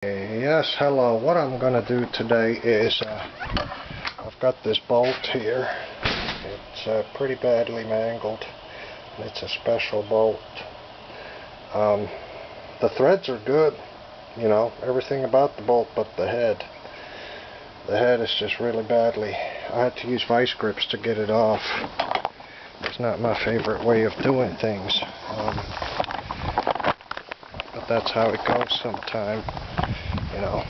Yes, hello. What I'm going to do today is I've got this bolt here. It's pretty badly mangled. It's a special bolt. The threads are good, you know, everything about the bolt but the head. The head is just really badly. I had to use vice grips to get it off. It's not my favorite way of doing things. But that's how it goes sometime, you know.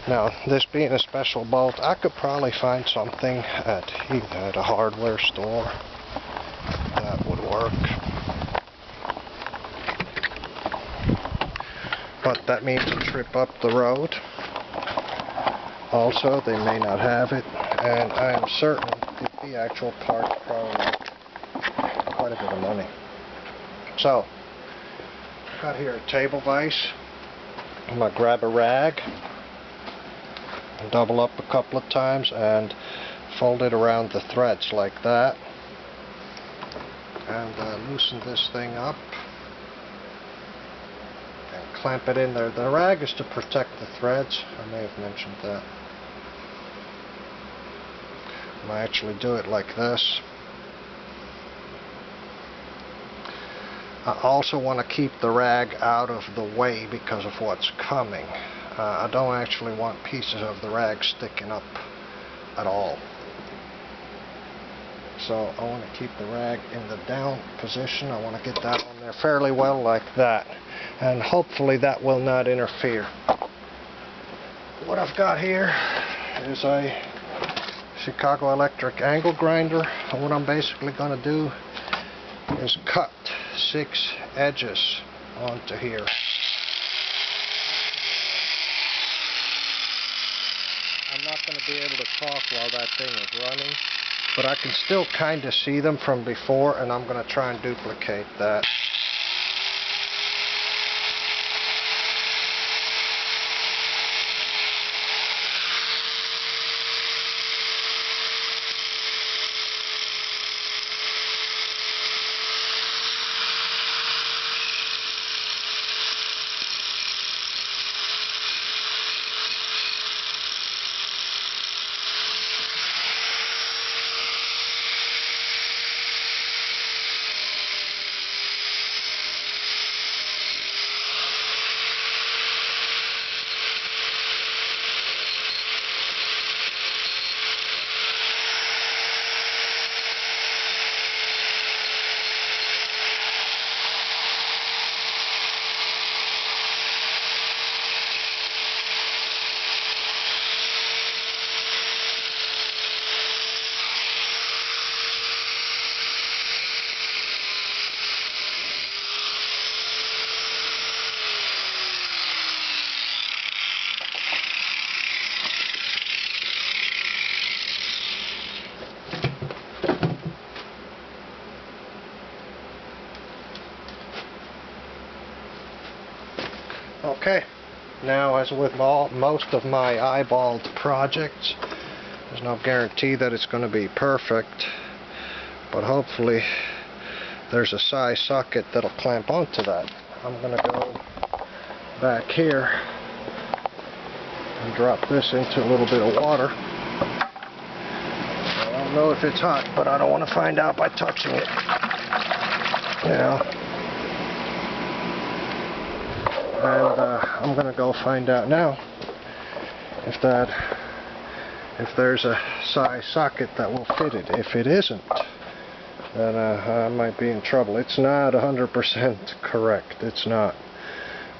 Now, this being a special bolt, I could probably find something at a hardware store that would work. But that means a trip up the road. Also, they may not have it, and I am certain the actual part probably quite a bit of money. So, I've got here a table vise. I'm going to grab a rag, double up a couple of times, and fold it around the threads like that. And loosen this thing up. And clamp it in there. The rag is to protect the threads. I may have mentioned that. I actually do it like this. I also want to keep the rag out of the way because of what's coming. I don't actually want pieces of the rag sticking up at all. So I want to keep the rag in the down position. I want to get that on there fairly well like that. And hopefully that will not interfere. What I've got here is a Chicago Electric angle grinder. And what I'm basically going to do is cut 6 edges onto here. I'm not going to be able to talk while that thing is running, but I can still kind of see them from before, and I'm going to try and duplicate that. Okay, now as with most of my eyeballed projects, there's no guarantee that it's going to be perfect, but hopefully there's a size socket that'll clamp onto that. I'm going to go back here and drop this into a little bit of water. I don't know if it's hot, but I don't want to find out by touching it. You know. And I'm going to go find out now if there's a size socket that will fit it. If it isn't, then I might be in trouble. It's not 100% correct. It's not.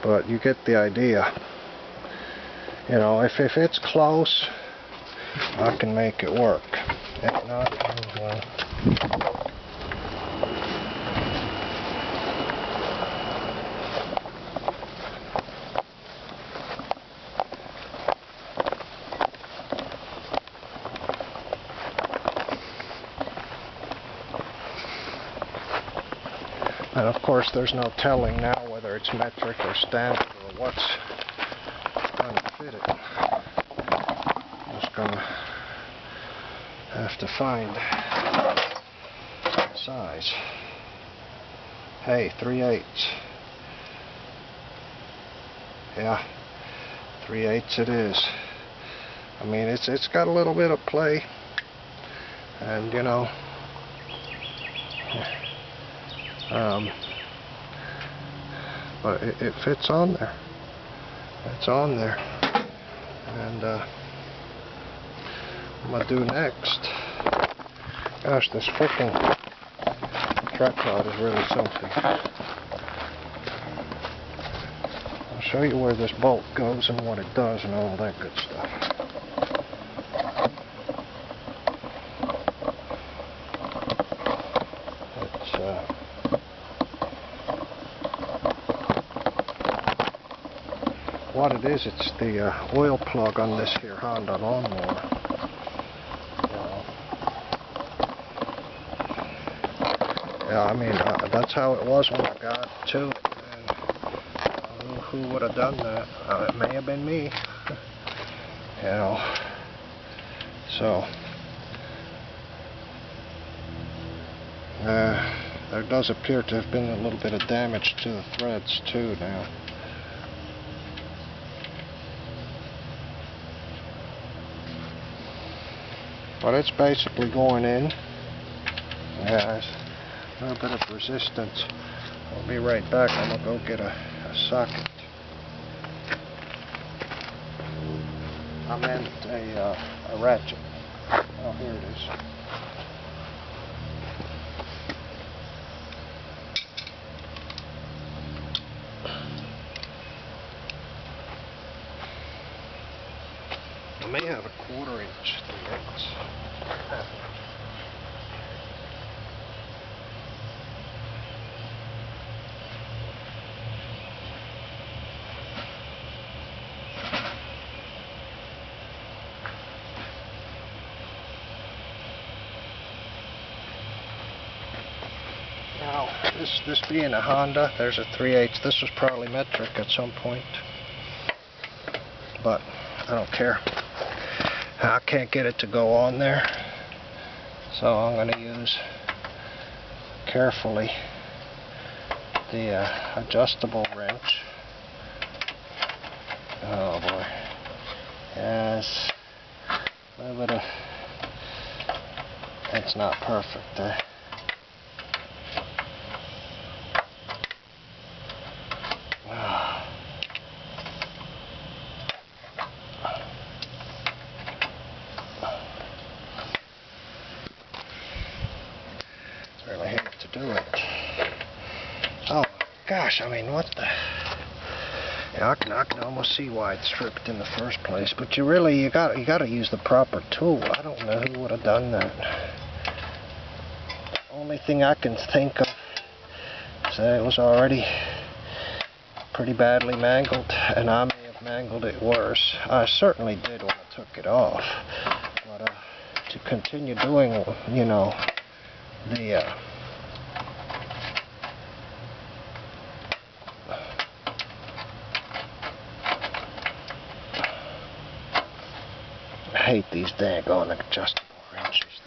But you get the idea. You know, if it's close, I can make it work. If not, well. And of course there's no telling now whether it's metric or standard or what's going to fit it. I'm just going to have to find size. Hey, 3/8. Yeah, 3/8 it is. I mean, it's got a little bit of play, and you know, but it fits on there. It's on there, and what I'm gonna do next. Gosh, this freaking track rod is really something. I'll show you where this bolt goes and what it does and all that good stuff. What it is, it's the oil plug on this here Honda lawnmower. Yeah, I mean, that's how it was when I got to it. And, who would have done that? It may have been me. You know. So, there does appear to have been a little bit of damage to the threads too now. But it's basically going in. Yeah, there's a little bit of resistance. I'll be right back. I'm going to go get a socket. I meant a ratchet. Oh, here it is. I may have a 1/4 inch threads. Now, this being a Honda, there's a 3/8. This was probably metric at some point, but I don't care. I can't get it to go on there, so I'm going to use carefully the adjustable wrench. Oh boy, yes, a little bit of, it's not perfect there. Really hate to do it. Oh gosh, I mean, what the? Yeah, I can almost see why it's stripped in the first place. But you gotta use the proper tool. I don't know who would have done that. The only thing I can think of is that it was already pretty badly mangled, and I may have mangled it worse. I certainly did when I took it off. But to continue doing, you know, the I hate these daggone adjustable wrenches.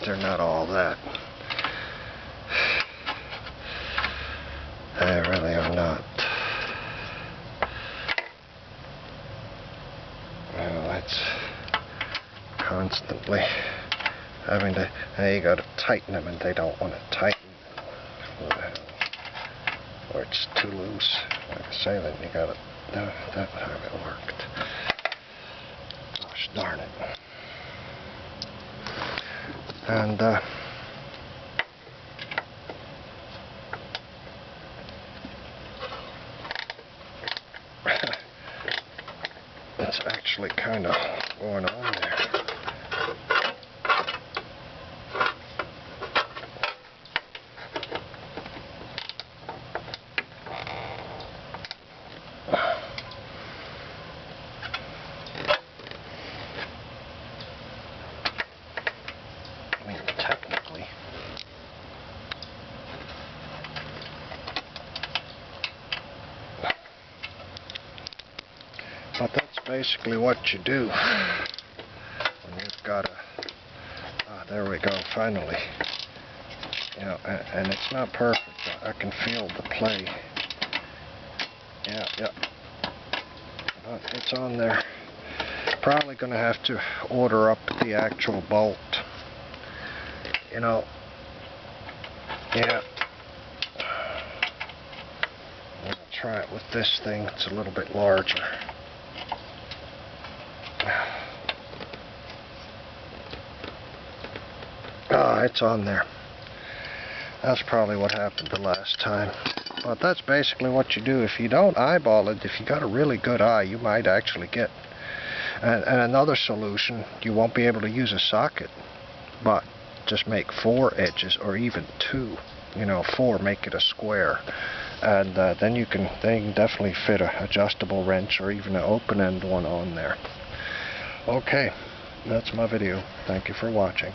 They're not all that. They really are not. Well, that's constantly having to, you got to tighten them, and they don't want to tighten, or it's too loose. Like I say, then you got to, that's how it worked. Gosh darn it. And it's actually kind of going on there. I mean, technically. But that's basically what you do when you've got a, there we go, finally. You know, and it's not perfect, but I can feel the play. Yeah. It's on there. Probably gonna have to order up the actual bolt. You know. Yeah. I'm gonna try it with this thing. It's a little bit larger. It's on there. That's probably what happened the last time. But that's basically what you do. If you don't eyeball it, if you got a really good eye, you might actually get. And another solution, you won't be able to use a socket, but just make 4 edges, or even 2. You know, 4, make it a square, and then you can definitely fit an adjustable wrench or even an open-end one on there. Okay, that's my video. Thank you for watching.